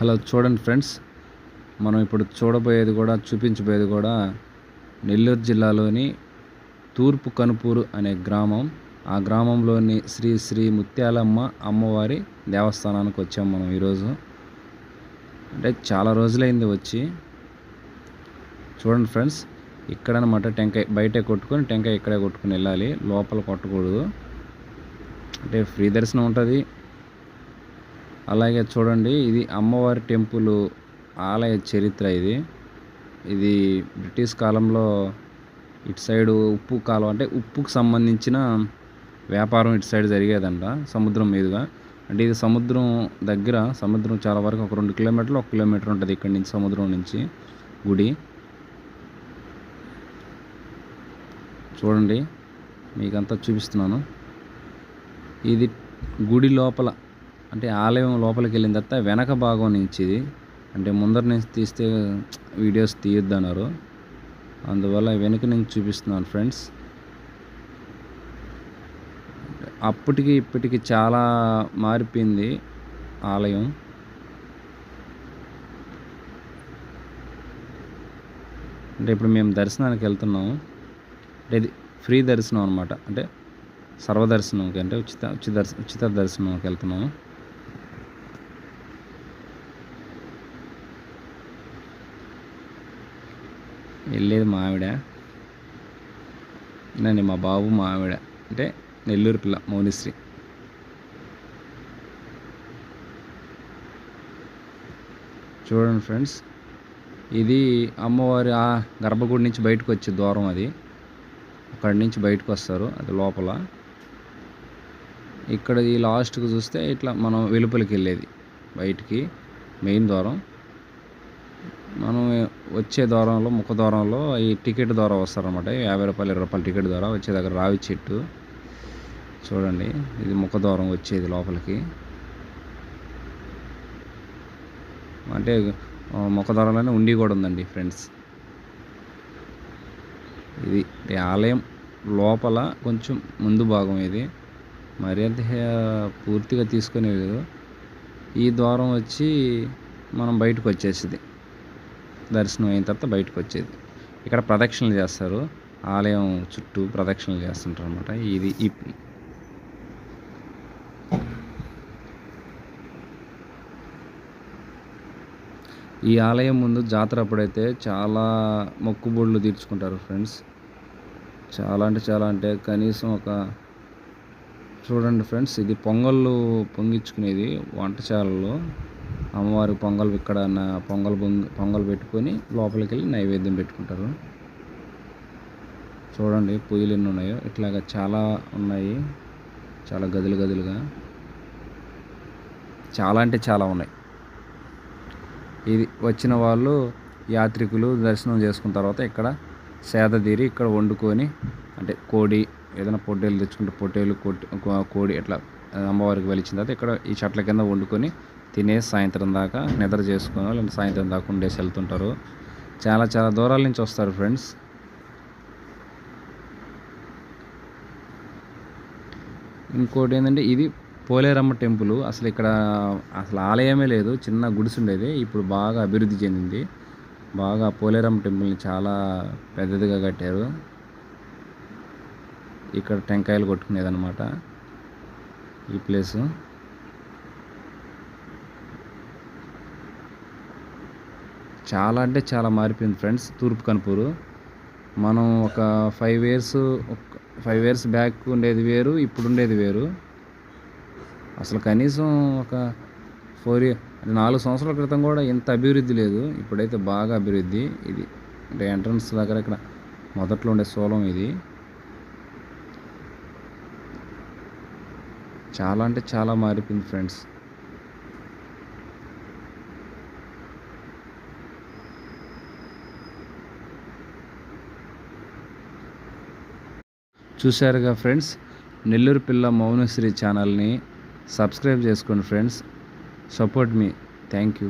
Hello చూడండి friends, మనం ఇప్పుడు చూపించబోయేది కూడా నెల్లూరు జిల్లాలోని తూర్పు కనుపూరు అనే గ్రామం. ఆ గ్రామంలోని శ్రీ శ్రీ ముత్యాలమ్మ అమ్మవారి దేవస్థానానికి వచ్చాం మనం ఈరోజు. అంటే చాలా రోజులైంది వచ్చి. చూడండి ఫ్రెండ్స్, ఇక్కడనమాట టెంకాయ బయటే కొట్టుకొని టెంకాయ ఇక్కడే కొట్టుకుని వెళ్ళాలి, లోపల కొట్టకూడదు. అంటే ఫ్రీ దర్శనం ఉంటుంది. అలాగే చూడండి, ఇది అమ్మవారి టెంపుల్ ఆలయ చరిత్ర. ఇది బ్రిటిష్ కాలంలో ఇటు సైడు ఉప్పు కాలం, అంటే ఉప్పుకు సంబంధించిన వ్యాపారం ఇటు సైడ్ జరిగేదంట సముద్రం మీదుగా. అంటే ఇది సముద్రం దగ్గర, సముద్రం చాలా వరకు ఒక 2 కిలోమీటర్లు 1 కిలోమీటర్ ఉంటుంది ఇక్కడి నుంచి, సముద్రం నుంచి గుడి. చూడండి, మీకంతా చూపిస్తున్నాను. ఇది గుడి లోపల, అంటే ఆలయం లోపలికి వెళ్ళిన తర్వాత వెనక భాగం నుంచి ఇది, అంటే ముందర నుంచి తీస్తే వీడియోస్ తీయొద్దన్నారు, అందువల్ల వెనక నుంచి చూపిస్తున్నాను ఫ్రెండ్స్. అప్పటికి ఇప్పటికి చాలా మారిపోయింది ఆలయం. అంటే ఇప్పుడు మేము దర్శనానికి వెళ్తున్నాము. అంటే ఇది ఫ్రీ దర్శనం అనమాట, అంటే సర్వదర్శనంకి, అంటే ఉచిత దర్శనంకి వెళ్తున్నాము. వెళ్ళేది మా ఆవిడ, నేను మా బాబు, మా ఆవిడ, అంటే నెల్లూరు పిల్ల మౌనిశ్రీ. చూడండి ఫ్రెండ్స్, ఇది అమ్మవారి ఆ గర్భగుడి నుంచి బయటకు వచ్చే ద్వారం. అది అక్కడి నుంచి బయటకు వస్తారు, అది లోపల. ఇక్కడ ఈ లాస్ట్కి చూస్తే ఇట్లా మనం వెలుపలికి వెళ్ళేది బయటికి, మెయిన్ ద్వారం. మనం వచ్చే ద్వారంలో, ముఖ ద్వారంలో ఈ టికెట్ ద్వారా వస్తారనమాట. 50 రూపాయలు 20 రూపాయలు టికెట్ ద్వారా వచ్చే దగ్గర రావి చెట్టు. చూడండి, ఇది ముఖ ద్వారం వచ్చేది లోపలికి. అంటే ముఖ ద్వారంలోనే ఉండి కూడా ఉందండి ఫ్రెండ్స్. ఇది ఆలయం లోపల కొంచెం ముందు భాగం. ఇది మరి అంత పూర్తిగా తీసుకునేది. ఈ ద్వారం వచ్చి మనం బయటకు వచ్చేసేది, దర్శనం అయిన తర్వాత బయటకు వచ్చేది. ఇక్కడ ప్రదక్షిణలు చేస్తారు, ఆలయం చుట్టూ ప్రదక్షిణలు చేస్తుంటారు అనమాట. ఈ ఆలయం ముందు జాతర అప్పుడైతే చాలా మొక్కుబడులు తీర్చుకుంటారు ఫ్రెండ్స్. చాలా అంటే చాలా, అంటే కనీసం ఒక, చూడండి ఫ్రెండ్స్, ఇది పొంగళ్ళు పొంగించుకునేది వంటశాలలో. అమ్మవారి పొంగల్ ఇక్కడ పొంగల్ పెట్టుకొని లోపలికి వెళ్ళి నైవేద్యం పెట్టుకుంటారు. చూడండి పొయ్యిలు ఎన్ని ఉన్నాయో, ఇట్లాగా చాలా ఉన్నాయి, చాలా గదులుగా, చాలా అంటే చాలా ఉన్నాయి. ఇది వచ్చిన వాళ్ళు యాత్రికులు దర్శనం చేసుకున్న తర్వాత ఇక్కడ సేద తీరి ఇక్కడ వండుకొని, అంటే కోడి ఏదైనా పొట్టేలు తెచ్చుకుంటే పొట్టేలు, కోడి ఇట్లా అమ్మవారికి వెలిచిన తర్వాత ఇక్కడ ఈ చెట్ల కింద వండుకొని తినేసి సాయంత్రం దాకా నిద్ర చేసుకొని, లేదంటే సాయంత్రం దాకా ఉండేసి వెళ్తుంటారు. చాలా చాలా దూరాల నుంచి వస్తారు ఫ్రెండ్స్. ఇంకోటి ఏంటంటే, ఇది పోలేరమ్మ టెంపుల్. అసలు ఇక్కడ అసలు ఆలయమే లేదు, చిన్న గుడిసి ఉండేది. ఇప్పుడు బాగా అభివృద్ధి చెందింది. బాగా పోలేరమ్మ టెంపుల్ని చాలా పెద్దదిగా కట్టారు. ఇక్కడ టెంకాయలు కొట్టుకునేదన్నమాట ఈ ప్లేసు. చాలా అంటే చాలా మారిపోయింది ఫ్రెండ్స్ తూర్పు కనుపూరు. మనం ఒక 5 ఇయర్స్ బ్యాక్ ఉండేది వేరు, ఇప్పుడు ఉండేది వేరు. అసలు కనీసం ఒక 4 సంవత్సరాల క్రితం కూడా ఇంత అభివృద్ధి లేదు. ఇప్పుడైతే బాగా అభివృద్ధి. ఇది అంటే ఎంట్రన్స్ దగ్గర ఇక్కడ మొదట్లో ఉండే సోలం ఇది. చాలా అంటే చాలా మారిపోయింది ఫ్రెండ్స్. చూశారుగా ఫ్రెండ్స్, నెల్లూరు పిల్ల మౌనశ్రీ ఛానల్ని సబ్స్క్రైబ్ చేసుకోండి friends. Support me. Thank you.